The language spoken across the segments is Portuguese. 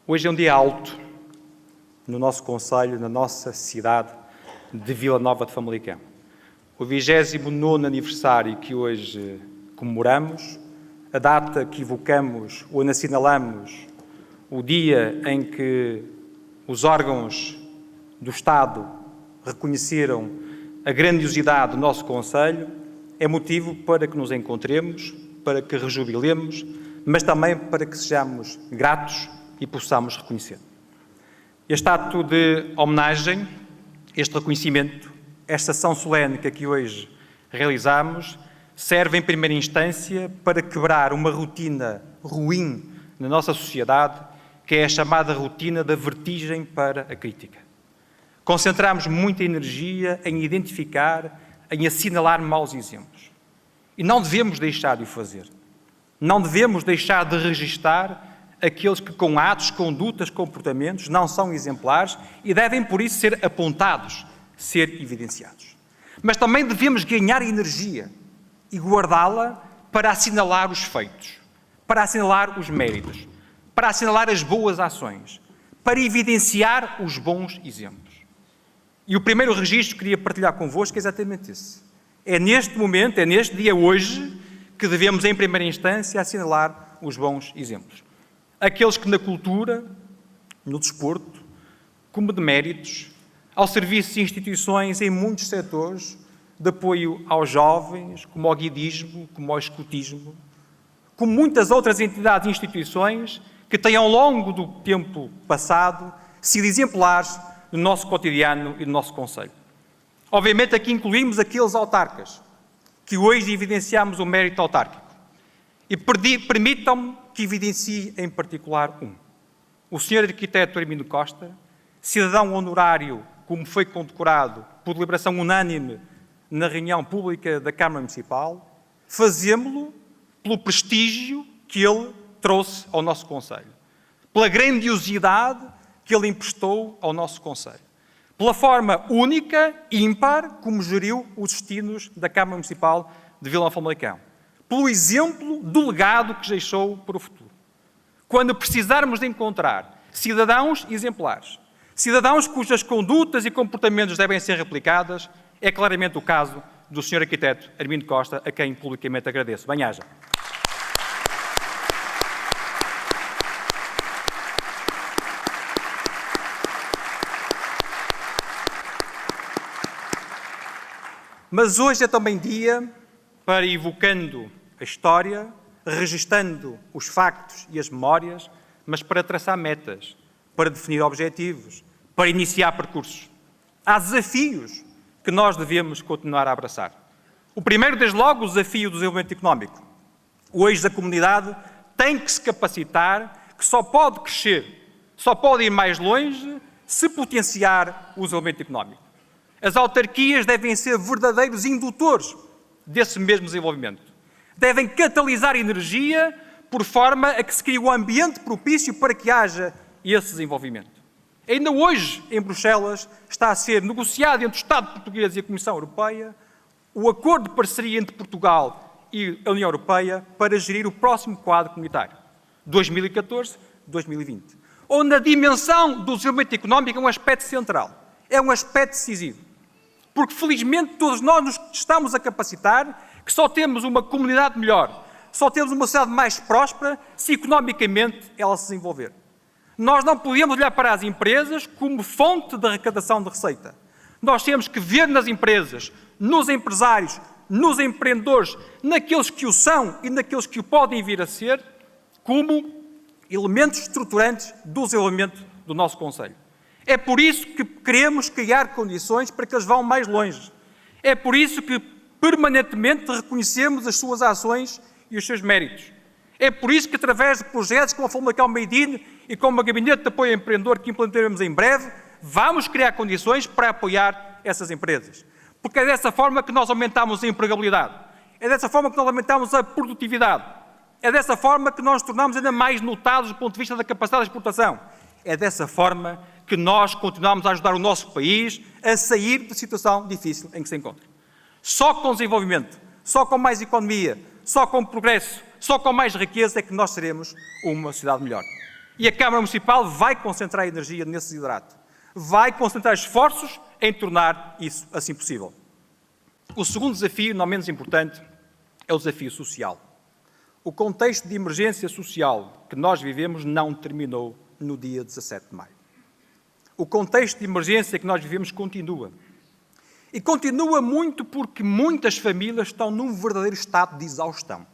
Hoje é um dia alto no nosso concelho, na nossa cidade de Vila Nova de Famalicão. O 29º aniversário que hoje comemoramos, a data que evocamos ou assinalamos, o dia em que os órgãos do Estado reconheceram a grandiosidade do nosso concelho, é motivo para que nos encontremos, para que rejubilemos, mas também para que sejamos gratos e possamos reconhecer. Este ato de homenagem, este reconhecimento, esta ação solene que aqui hoje realizamos, serve em primeira instância para quebrar uma rotina ruim na nossa sociedade, que é a chamada rotina da vertigem para a crítica. Concentramos muita energia em identificar, em assinalar maus exemplos. E não devemos deixar de o fazer. Não devemos deixar de registar aqueles que com atos, condutas, comportamentos não são exemplares e devem, por isso, ser apontados, ser evidenciados. Mas também devemos ganhar energia e guardá-la para assinalar os feitos, para assinalar os méritos, para assinalar as boas ações, para evidenciar os bons exemplos. E o primeiro registro que queria partilhar convosco é exatamente esse. É neste momento, é neste dia hoje, que devemos, em primeira instância, assinalar os bons exemplos. Aqueles que na cultura, no desporto, como de méritos, ao serviço de instituições em muitos setores, de apoio aos jovens, como ao guidismo, como ao escotismo, como muitas outras entidades e instituições que têm ao longo do tempo passado sido exemplares no nosso cotidiano e no nosso concelho. Obviamente aqui incluímos aqueles autarcas que hoje evidenciamos o mérito autárquico. E permitam-me que evidencie em particular um. O Sr. Arquiteto Hermínio Costa, cidadão honorário, como foi condecorado por deliberação unânime na reunião pública da Câmara Municipal, fazemo-lo pelo prestígio que ele trouxe ao nosso concelho, pela grandiosidade que ele emprestou ao nosso concelho, pela forma única e ímpar como geriu os destinos da Câmara Municipal de Vila Nova de Famalicão, pelo exemplo do legado que deixou para o futuro. Quando precisarmos de encontrar cidadãos exemplares, cidadãos cujas condutas e comportamentos devem ser replicadas, é claramente o caso do Sr. Arquiteto Hermínio Costa, a quem publicamente agradeço. Bem-haja. Mas hoje é também dia para, evocando a história, registando os factos e as memórias, mas para traçar metas, para definir objetivos, para iniciar percursos. Há desafios que nós devemos continuar a abraçar. O primeiro, desde logo, o desafio do desenvolvimento económico. Hoje a comunidade tem que se capacitar, que só pode crescer, só pode ir mais longe se potenciar o desenvolvimento económico. As autarquias devem ser verdadeiros indutores desse mesmo desenvolvimento. Devem catalisar energia por forma a que se crie um ambiente propício para que haja esse desenvolvimento. Ainda hoje, em Bruxelas, está a ser negociado entre o Estado português e a Comissão Europeia o acordo de parceria entre Portugal e a União Europeia para gerir o próximo quadro comunitário, 2014-2020, onde a dimensão do desenvolvimento económico é um aspecto central, é um aspecto decisivo. Porque, felizmente, todos nós nos estamos a capacitar que só temos uma comunidade melhor, só temos uma sociedade mais próspera se economicamente ela se desenvolver. Nós não podemos olhar para as empresas como fonte de arrecadação de receita. Nós temos que ver nas empresas, nos empresários, nos empreendedores, naqueles que o são e naqueles que o podem vir a ser, como elementos estruturantes do desenvolvimento do nosso concelho. É por isso que queremos criar condições para que eles vão mais longe. É por isso que permanentemente reconhecemos as suas ações e os seus méritos. É por isso que, através de projetos como a Famalicão Made in e como a Gabinete de Apoio ao Empreendedor que implementaremos em breve, vamos criar condições para apoiar essas empresas. Porque é dessa forma que nós aumentamos a empregabilidade. É dessa forma que nós aumentamos a produtividade. É dessa forma que nós nos tornamos ainda mais notados do ponto de vista da capacidade de exportação. É dessa forma que nós continuamos a ajudar o nosso país a sair da situação difícil em que se encontra. Só com desenvolvimento, só com mais economia, só com progresso, só com mais riqueza é que nós seremos uma sociedade melhor. E a Câmara Municipal vai concentrar energia nesse desidrato. Vai concentrar esforços em tornar isso assim possível. O segundo desafio, não menos importante, é o desafio social. O contexto de emergência social que nós vivemos não terminou no dia 17 de maio. O contexto de emergência que nós vivemos continua. E continua muito porque muitas famílias estão num verdadeiro estado de exaustão.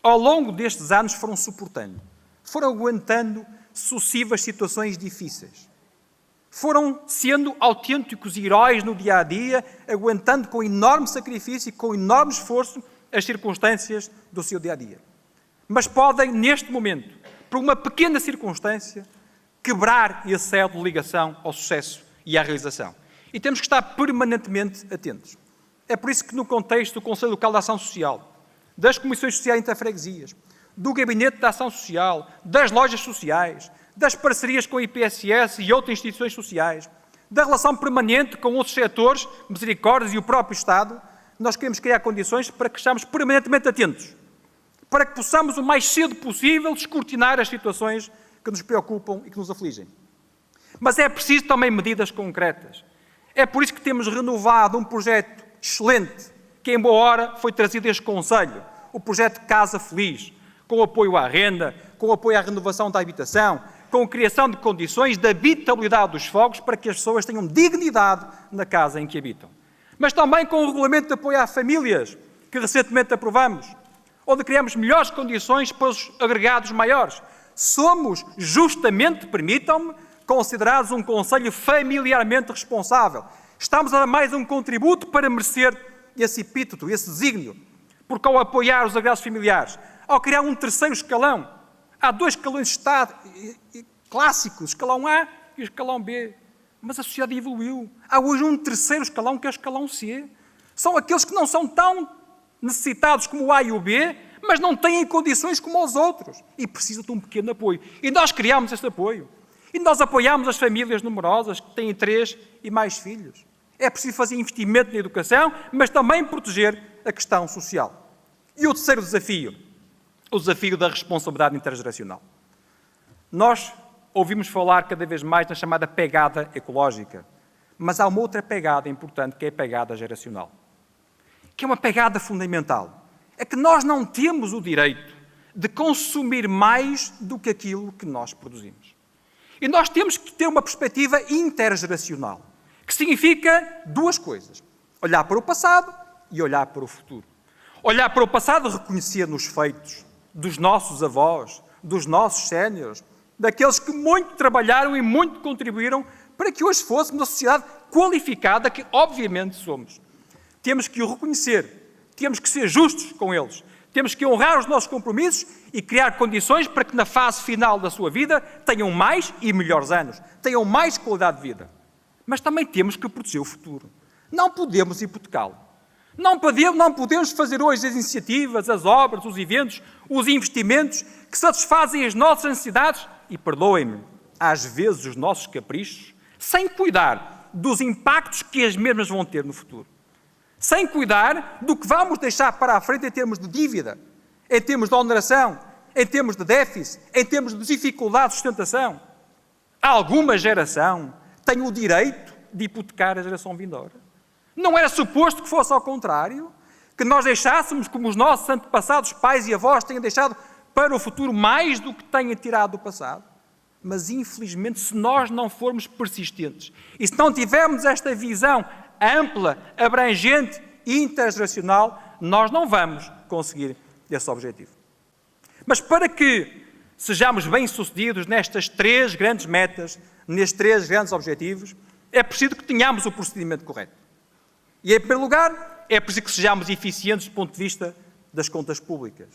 Ao longo destes anos foram suportando, foram aguentando sucessivas situações difíceis. Foram sendo autênticos heróis no dia-a-dia, aguentando com enorme sacrifício e com enorme esforço as circunstâncias do seu dia-a-dia. Mas podem, neste momento, por uma pequena circunstância, quebrar esse elo de ligação ao sucesso e à realização. E temos que estar permanentemente atentos. É por isso que, no contexto do Conselho Local de Ação Social, das Comissões Sociais Interfreguesias, do Gabinete de Ação Social, das lojas sociais, das parcerias com a IPSS e outras instituições sociais, da relação permanente com outros setores, misericórdias e o próprio Estado, nós queremos criar condições para que estejamos permanentemente atentos, para que possamos o mais cedo possível descortinar as situações que nos preocupam e que nos afligem. Mas é preciso também medidas concretas. É por isso que temos renovado um projeto excelente, que em boa hora foi trazido a este Conselho, o projeto Casa Feliz, com apoio à renda, com apoio à renovação da habitação, com a criação de condições de habitabilidade dos fogos para que as pessoas tenham dignidade na casa em que habitam. Mas também com o regulamento de apoio às famílias, que recentemente aprovamos, onde criamos melhores condições para os agregados maiores. Somos, justamente, permitam-me, considerados um conselho familiarmente responsável. Estamos a dar mais um contributo para merecer esse epíteto, esse desígnio, porque ao apoiar os agregados familiares, ao criar um terceiro escalão, há dois escalões de Estado clássicos, o escalão A e o escalão B. Mas a sociedade evoluiu. Há hoje um terceiro escalão, que é o escalão C. São aqueles que não são tão necessitados como o A e o B, mas não têm condições como os outros. E precisam de um pequeno apoio. E nós criámos este apoio. E nós apoiámos as famílias numerosas que têm 3 e mais filhos. É preciso fazer investimento na educação, mas também proteger a questão social. E o terceiro desafio, o desafio da responsabilidade intergeracional. Nós ouvimos falar cada vez mais na chamada pegada ecológica, mas há uma outra pegada importante, que é a pegada geracional, que é uma pegada fundamental. É que nós não temos o direito de consumir mais do que aquilo que nós produzimos. E nós temos que ter uma perspectiva intergeracional, que significa duas coisas: olhar para o passado e olhar para o futuro. Olhar para o passado, reconhecer nos feitos dos nossos avós, dos nossos séniores, daqueles que muito trabalharam e muito contribuíram para que hoje fôssemos a sociedade qualificada que, obviamente, somos. Temos que o reconhecer, temos que ser justos com eles, temos que honrar os nossos compromissos e criar condições para que, na fase final da sua vida, tenham mais e melhores anos, tenham mais qualidade de vida. Mas também temos que proteger o futuro. Não podemos hipotecá-lo. Não podemos fazer hoje as iniciativas, as obras, os eventos, os investimentos que satisfazem as nossas necessidades e, perdoem-me, às vezes os nossos caprichos, sem cuidar dos impactos que as mesmas vão ter no futuro. Sem cuidar do que vamos deixar para a frente em termos de dívida, em termos de oneração, em termos de déficit, em termos de dificuldade de sustentação. Alguma geração tem o direito de hipotecar a geração vindoura. Não era suposto que fosse ao contrário, que nós deixássemos, como os nossos antepassados, pais e avós, tenham deixado para o futuro mais do que tenham tirado do passado. Mas, infelizmente, se nós não formos persistentes e se não tivermos esta visão ampla, abrangente e intergeracional, nós não vamos conseguir esse objetivo. Mas para que sejamos bem-sucedidos nestas 3 grandes metas, nestes 3 grandes objetivos, é preciso que tenhamos o procedimento correto. E, em primeiro lugar, é preciso que sejamos eficientes do ponto de vista das contas públicas.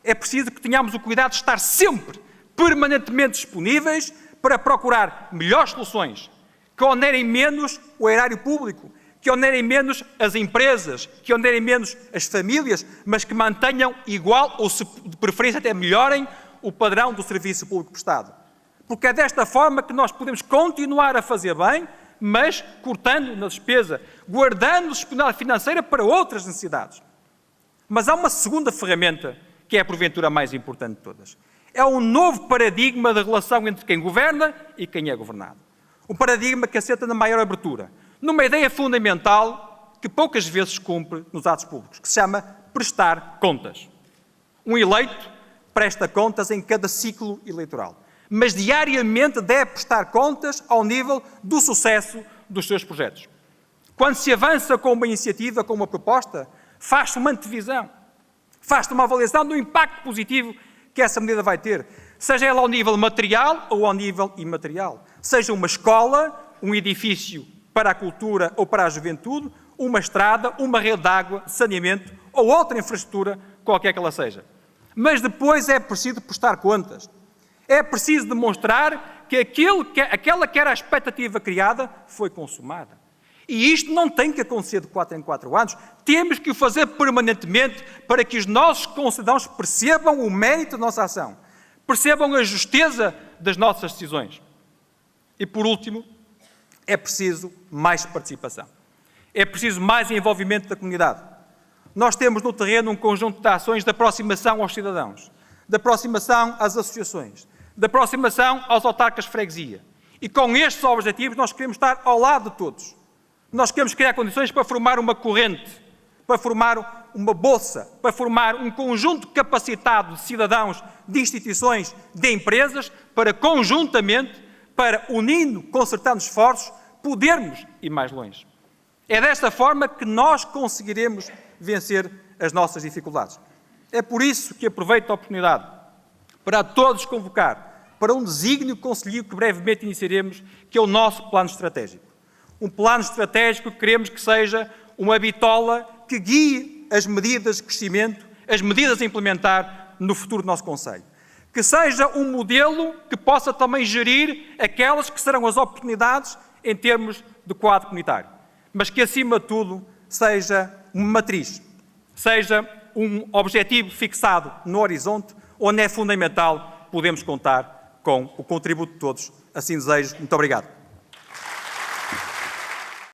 É preciso que tenhamos o cuidado de estar sempre, permanentemente disponíveis para procurar melhores soluções, que onerem menos o erário público, que onerem menos as empresas, que onerem menos as famílias, mas que mantenham igual ou, se de preferência, até melhorem o padrão do serviço público prestado. Porque é desta forma que nós podemos continuar a fazer bem, mas cortando na despesa, guardando disponibilidade financeira para outras necessidades. Mas há uma segunda ferramenta que é, porventura, a mais importante de todas. É um novo paradigma da relação entre quem governa e quem é governado. Um paradigma que assenta na maior abertura, numa ideia fundamental que poucas vezes cumpre nos atos públicos, que se chama prestar contas. Um eleito presta contas em cada ciclo eleitoral, mas diariamente deve prestar contas ao nível do sucesso dos seus projetos. Quando se avança com uma iniciativa, com uma proposta, faz-se uma antevisão, faz-se uma avaliação do impacto positivo que essa medida vai ter, seja ela ao nível material ou ao nível imaterial. Seja uma escola, um edifício para a cultura ou para a juventude, uma estrada, uma rede de água, saneamento ou outra infraestrutura, qualquer que ela seja. Mas depois é preciso prestar contas. É preciso demonstrar que aquela que era a expectativa criada foi consumada. E isto não tem que acontecer de 4 em 4 anos. Temos que o fazer permanentemente para que os nossos concidadãos percebam o mérito da nossa ação, percebam a justeza das nossas decisões. E, por último, é preciso mais participação. É preciso mais envolvimento da comunidade. Nós temos no terreno um conjunto de ações de aproximação aos cidadãos, de aproximação às associações, de aproximação aos autarcas de freguesia. E com estes objetivos nós queremos estar ao lado de todos. Nós queremos criar condições para formar uma corrente, para formar uma bolsa, para formar um conjunto capacitado de cidadãos, de instituições, de empresas, para conjuntamente, para unindo, concertando esforços, podermos ir mais longe. É desta forma que nós conseguiremos vencer as nossas dificuldades. É por isso que aproveito a oportunidade para todos convocar para um desígnio conselheiro que brevemente iniciaremos, que é o nosso plano estratégico. Um plano estratégico que queremos que seja uma bitola que guie as medidas de crescimento, as medidas a implementar no futuro do nosso Conselho. Que seja um modelo que possa também gerir aquelas que serão as oportunidades em termos de quadro comunitário. Mas que, acima de tudo, seja uma matriz, seja um objetivo fixado no horizonte, onde é fundamental podermos contar com o contributo de todos. Assim desejo. Muito obrigado.